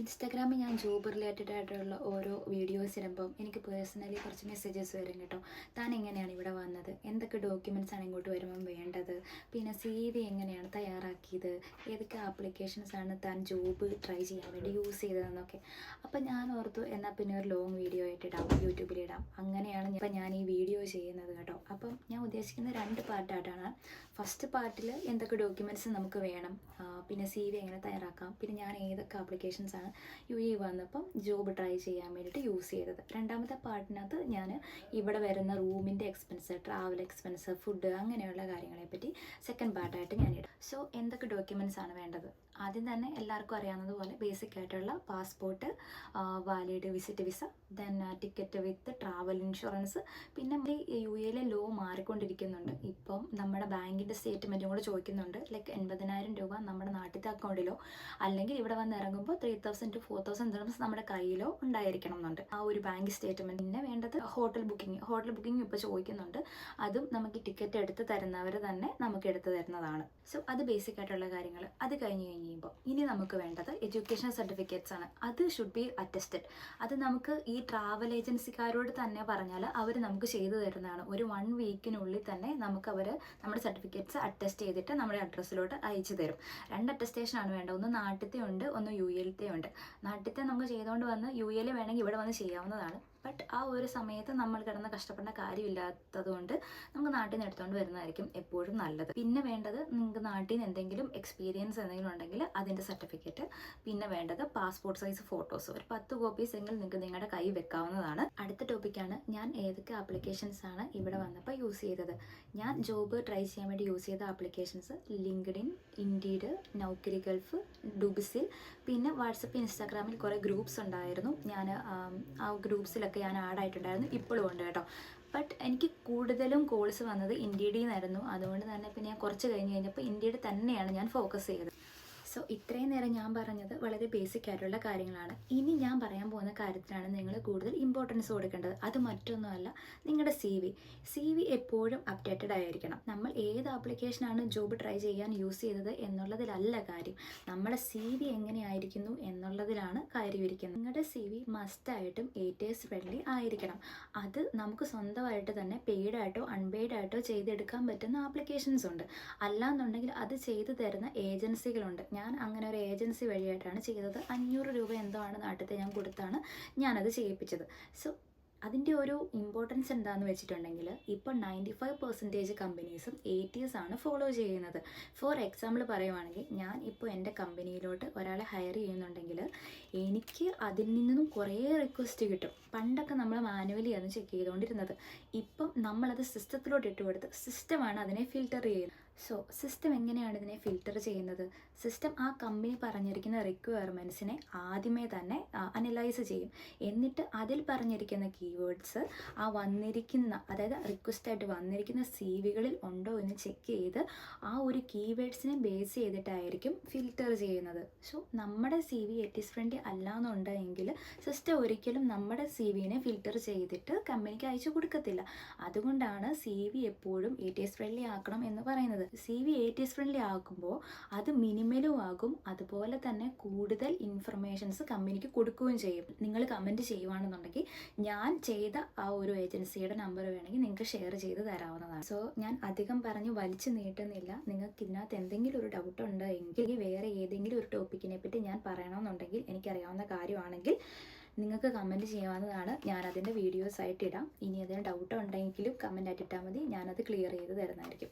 ഇൻസ്റ്റാഗ്രാമിൽ ഞാൻ job related ആയിട്ടുള്ള ഓരോ വീഡിയോസ് ഇടുമ്പം എനിക്ക് പേഴ്സണലി കുറച്ച് മെസ്സേജസ് വരും കേട്ടോ. താൻ എങ്ങനെയാണ് ഇവിടെ വന്നത്, എന്തൊക്കെ ഡോക്യുമെൻറ്റ്സ് ആണ് ഇങ്ങോട്ട് വരുമ്പം വേണ്ടത്, പിന്നെ CV എങ്ങനെയാണ് തയ്യാറാക്കിയത്, ഏതൊക്കെ ആപ്ലിക്കേഷൻസ് ആണ് താൻ ജോബ് ട്രൈ ചെയ്യാൻ വേണ്ടി യൂസ് ചെയ്തതെന്നൊക്കെ. അപ്പം ഞാൻ ഓർത്തു എന്നാൽ പിന്നെ ഒരു ലോങ് വീഡിയോ ആയിട്ട് ഇടാം, യൂട്യൂബിലിടാം. അങ്ങനെയാണ് ഇപ്പം ഞാൻ ഈ വീഡിയോ ചെയ്യുന്നത് കേട്ടോ. അപ്പം ഞാൻ ഉദ്ദേശിക്കുന്നത് 2 പാർട്ടായിട്ടാണ്. ഫസ്റ്റ് പാർട്ടിൽ എന്തൊക്കെ ഡോക്യുമെൻറ്റ്സ് നമുക്ക് വേണം, പിന്നെ CV എങ്ങനെ തയ്യാറാക്കാം, പിന്നെ ഞാൻ ഏതൊക്കെ ആപ്ലിക്കേഷൻസ് ആണ് UAE വന്നപ്പം ജോബ് ട്രൈ ചെയ്യാൻ വേണ്ടിയിട്ട് യൂസ് ചെയ്തത്. രണ്ടാമത്തെ പാർട്ടിനകത്ത് ഞാൻ ഇവിടെ വരുന്ന റൂമിൻ്റെ എക്സ്പെൻസ്, ട്രാവൽ എക്സ്പെൻസ്, ഫുഡ്, അങ്ങനെയുള്ള കാര്യങ്ങളെപ്പറ്റി സെക്കൻഡ് പാർട്ടായിട്ട് ഞാനിടാം. സോ എന്തൊക്കെ ഡോക്യുമെൻറ്റ്സ് ആണ് വേണ്ടത്? ആദ്യം തന്നെ എല്ലാവർക്കും അറിയാവുന്നതുപോലെ ബേസിക് ആയിട്ടുള്ള passport, valid visit visa, then ticket വിത്ത് ട്രാവൽ ഇൻഷുറൻസ്. പിന്നെ UAE ലോ മാറിക്കൊണ്ടിരിക്കുന്നുണ്ട്. ഇപ്പം നമ്മുടെ ബാങ്കിൻ്റെ സ്റ്റേറ്റ്മെൻറ്റും കൂടെ ചോദിക്കുന്നുണ്ട്. ലൈക്ക് 80,000 രൂപ നമ്മുടെ നാട്ടിലത്തെ അക്കൗണ്ടിലോ അല്ലെങ്കിൽ ഇവിടെ വന്ന് ഇറങ്ങുമ്പോൾ 3,000 to 4,000 ദിർഹംസ് നമ്മുടെ കയ്യിലോ ഉണ്ടായിരിക്കണം എന്നുണ്ട് ആ ഒരു ബാങ്ക് സ്റ്റേറ്റ്മെൻറ്റ്. പിന്നെ വേണ്ടത് ഹോട്ടൽ ബുക്കിംഗ് ഇപ്പോൾ ചോദിക്കുന്നുണ്ട്. അതും നമുക്ക് ടിക്കറ്റ് എടുത്ത് തരുന്നവർ തന്നെ നമുക്ക് എടുത്ത് തരുന്നതാണ്. സോ അത് ബേസിക് ആയിട്ടുള്ള കാര്യങ്ങൾ. അത് കഴിഞ്ഞ് കഴിയുമ്പോൾ ഇനി നമുക്ക് വേണ്ടത് എഡ്യൂക്കേഷൻ സർട്ടിഫിക്കറ്റ്സ് ആണ്. അത് ഷുഡ് ബി അറ്റസ്റ്റഡ്. അത് നമുക്ക് ഈ ട്രാവൽ ഏജൻസിക്കാരോട് തന്നെ പറഞ്ഞാൽ അവർ നമുക്ക് ചെയ്തു തരുന്നതാണ്. ഒരു 1 വീക്കിനുള്ളിൽ തന്നെ നമുക്ക് അവർ നമ്മുടെ സർട്ടിഫിക്കറ്റ്സ് അറ്റസ്റ്റ് ചെയ്തിട്ട് നമ്മുടെ അഡ്രസ്സിലോട്ട് അയച്ചു തരും. 2 അറ്റസ്റ്റേഷനാണ് വേണ്ടത്. ഒന്ന് നാട്ടിലത്തെ ഉണ്ട്, ഒന്ന് UAE ഉണ്ട്. നാട്ടിലത്തെ നമുക്ക് ചെയ്തുകൊണ്ട് വന്ന് UAE വേണമെങ്കിൽ ഇവിടെ വന്ന് ചെയ്യാവുന്നതാണ്. ബട്ട് ആ ഒരു സമയത്ത് നമ്മൾ കിടന്ന് കഷ്ടപ്പെടേണ്ട കാര്യമില്ലാത്തത് കൊണ്ട് നമുക്ക് നാട്ടിൽ നിന്ന് എടുത്തുകൊണ്ട് വരുന്നതായിരിക്കും എപ്പോഴും നല്ലത്. പിന്നെ വേണ്ടത് നിങ്ങൾക്ക് നാട്ടിൽ നിന്ന് എന്തെങ്കിലും എക്സ്പീരിയൻസ് എന്തെങ്കിലും ഉണ്ടെങ്കിൽ അതിൻ്റെ സർട്ടിഫിക്കറ്റ്. പിന്നെ വേണ്ടത് പാസ്പോർട്ട് സൈസ് ഫോട്ടോസ്, ഒരു 10 കോപ്പീസ് എങ്കിൽ നിങ്ങൾക്ക് നിങ്ങളുടെ കൈ വെക്കാവുന്നതാണ്. അടുത്ത ടോപ്പിക്കാണ് ഞാൻ ഏതൊക്കെ ആപ്ലിക്കേഷൻസ് ആണ് ഇവിടെ വന്നപ്പോൾ യൂസ് ചെയ്തത്. ഞാൻ ജോബ് ട്രൈ ചെയ്യാൻ വേണ്ടി യൂസ് ചെയ്ത applications LinkedIn, Indeed, Naukri Gulf, Dubizzle. പിന്നെ വാട്സപ്പ്, ഇൻസ്റ്റാഗ്രാമിൽ കുറേ ഗ്രൂപ്പ്സ് ഉണ്ടായിരുന്നു. ഞാൻ ആ ഗ്രൂപ്പ്സിലൊക്കെ ഞാൻ ആഡ് ആയിട്ടുണ്ടായിരുന്നു. ഇപ്പോഴും ഉണ്ട് കേട്ടോ. ബട്ട് എനിക്ക് കൂടുതലും കോൾസ് വന്നത് ഇൻഡീഡിൽ നിന്നായിരുന്നു. അതുകൊണ്ട് തന്നെ പിന്നെ ഞാൻ കുറച്ച് കഴിഞ്ഞപ്പോൾ ഇൻഡീഡ് തന്നെയാണ് ഞാൻ ഫോക്കസ് ചെയ്തത്. സോ ഇത്രയും നേരം ഞാൻ പറഞ്ഞത് വളരെ ബേസിക് ആയിട്ടുള്ള കാര്യങ്ങളാണ്. ഇനി ഞാൻ പറയാൻ പോകുന്ന കാര്യത്തിനാണ് നിങ്ങൾ കൂടുതൽ ഇമ്പോർട്ടൻസ് കൊടുക്കേണ്ടത്. അത് മറ്റൊന്നുമല്ല, നിങ്ങളുടെ CV എപ്പോഴും അപ്ഡേറ്റഡ് ആയിരിക്കണം. നമ്മൾ ഏത് ആപ്ലിക്കേഷനാണ് ജോബ് ട്രൈ ചെയ്യാൻ യൂസ് ചെയ്തത് എന്നുള്ളതിലല്ല കാര്യം, നമ്മുടെ CV എങ്ങനെയായിരിക്കുന്നു എന്നുള്ളതിലാണ് കാര്യം ഇരിക്കുന്നത്. നിങ്ങളുടെ CV മസ്റ്റായിട്ടും ATS ഫ്രണ്ട്ലി ആയിരിക്കണം. അത് നമുക്ക് സ്വന്തമായിട്ട് തന്നെ പെയ്ഡായിട്ടോ അൺപെയ്ഡായിട്ടോ ചെയ്തെടുക്കാൻ പറ്റുന്ന ആപ്ലിക്കേഷൻസ് ഉണ്ട്. അല്ലാന്നുണ്ടെങ്കിൽ അത് ചെയ്തു തരുന്ന ഏജൻസികളുണ്ട്. ഞാൻ അങ്ങനെ ഒരു ഏജൻസി വഴിയായിട്ടാണ് ചെയ്തത്. 500 രൂപ എന്തോ ആണ് നാട്ടിലത്തെ ഞാൻ കൊടുത്താണ് ഞാനത് ചെയ്യിപ്പിച്ചത്. സോ അതിൻ്റെ ഒരു ഇമ്പോർട്ടൻസ് എന്താണെന്ന് വെച്ചിട്ടുണ്ടെങ്കിൽ ഇപ്പോൾ 95% കമ്പനീസും ATS ആണ് ഫോളോ ചെയ്യുന്നത്. ഫോർ എക്സാമ്പിൾ പറയുവാണെങ്കിൽ, ഞാൻ ഇപ്പോൾ എൻ്റെ കമ്പനിയിലോട്ട് ഒരാളെ ഹയർ ചെയ്യുന്നുണ്ടെങ്കിൽ എനിക്ക് അതിൽ നിന്നും കുറേ റിക്വസ്റ്റ് കിട്ടും. പണ്ടൊക്കെ നമ്മൾ മാനുവലി ആണ് ചെക്ക് ചെയ്തുകൊണ്ടിരുന്നത്. ഇപ്പം നമ്മളത് സിസ്റ്റത്തിലോട്ട് ഇട്ട് കൊടുത്ത് സിസ്റ്റമാണ് അതിനെ ഫിൽറ്റർ ചെയ്യുന്നത്. സോ സിസ്റ്റം എങ്ങനെയാണ് ഇതിനെ ഫിൽറ്റർ ചെയ്യുന്നത്? സിസ്റ്റം ആ കമ്പനി പറഞ്ഞിരിക്കുന്ന റിക്വയർമെൻറ്റ്സിനെ ആദ്യമേ തന്നെ അനലൈസ് ചെയ്യും. എന്നിട്ട് അതിൽ പറഞ്ഞിരിക്കുന്ന കീവേഡ്സ് ആ വന്നിരിക്കുന്ന, അതായത് റിക്വസ്റ്റായിട്ട് വന്നിരിക്കുന്ന CVകളിൽ ഉണ്ടോ എന്ന് ചെക്ക് ചെയ്ത് ആ ഒരു കീവേഡ്സിനെ ബേസ് ചെയ്തിട്ടായിരിക്കും ഫിൽറ്റർ ചെയ്യുന്നത്. സോ നമ്മുടെ CV ATS ഫ്രണ്ട്ലി അല്ലാന്നുണ്ടെങ്കിൽ സിസ്റ്റം ഒരിക്കലും നമ്മുടെ CVനെ ഫിൽറ്റർ ചെയ്തിട്ട് കമ്പനിക്ക് അയച്ചു കൊടുക്കത്തില്ല. അതുകൊണ്ടാണ് CV എപ്പോഴും ATS ഫ്രണ്ട്ലി ആക്കണം എന്ന് പറയുന്നത്. CV ATS ഫ്രണ്ട്ലി ആക്കുമ്പോൾ അത് മിനിമലും ആകും. അതുപോലെ തന്നെ കൂടുതൽ ഇൻഫർമേഷൻസ് കമ്പനിക്ക് കൊടുക്കുകയും ചെയ്യും. നിങ്ങൾ കമൻറ്റ് ചെയ്യുവാണെന്നുണ്ടെങ്കിൽ ഞാൻ ചെയ്ത ആ ഒരു ഏജൻസിയുടെ നമ്പർ വേണമെങ്കിൽ നിങ്ങൾക്ക് ഷെയർ ചെയ്ത് തരാവുന്നതാണ്. സോ ഞാൻ അധികം പറഞ്ഞ് വലിച്ചു നീട്ടുന്നില്ല. നിങ്ങൾക്ക് ഇതിനകത്ത് എന്തെങ്കിലും ഒരു ഡൗട്ട് ഉണ്ട് എങ്കിൽ, വേറെ ഏതെങ്കിലും ഒരു ടോപ്പിക്കിനെ പറ്റി ഞാൻ പറയണമെന്നുണ്ടെങ്കിൽ, എനിക്കറിയാവുന്ന കാര്യമാണെങ്കിൽ നിങ്ങൾക്ക് കമൻറ്റ് ചെയ്യാവുന്നതാണ്. ഞാനതിൻ്റെ വീഡിയോസ് ആയിട്ട് ഇടാം. ഇനി അതിന് ഡൗട്ട് ഉണ്ടെങ്കിലും കമൻ്റ് ആയിട്ട് ഇട്ടാൽ മതി. ഞാനത് ക്ലിയർ ചെയ്ത് തരുന്നതായിരിക്കും.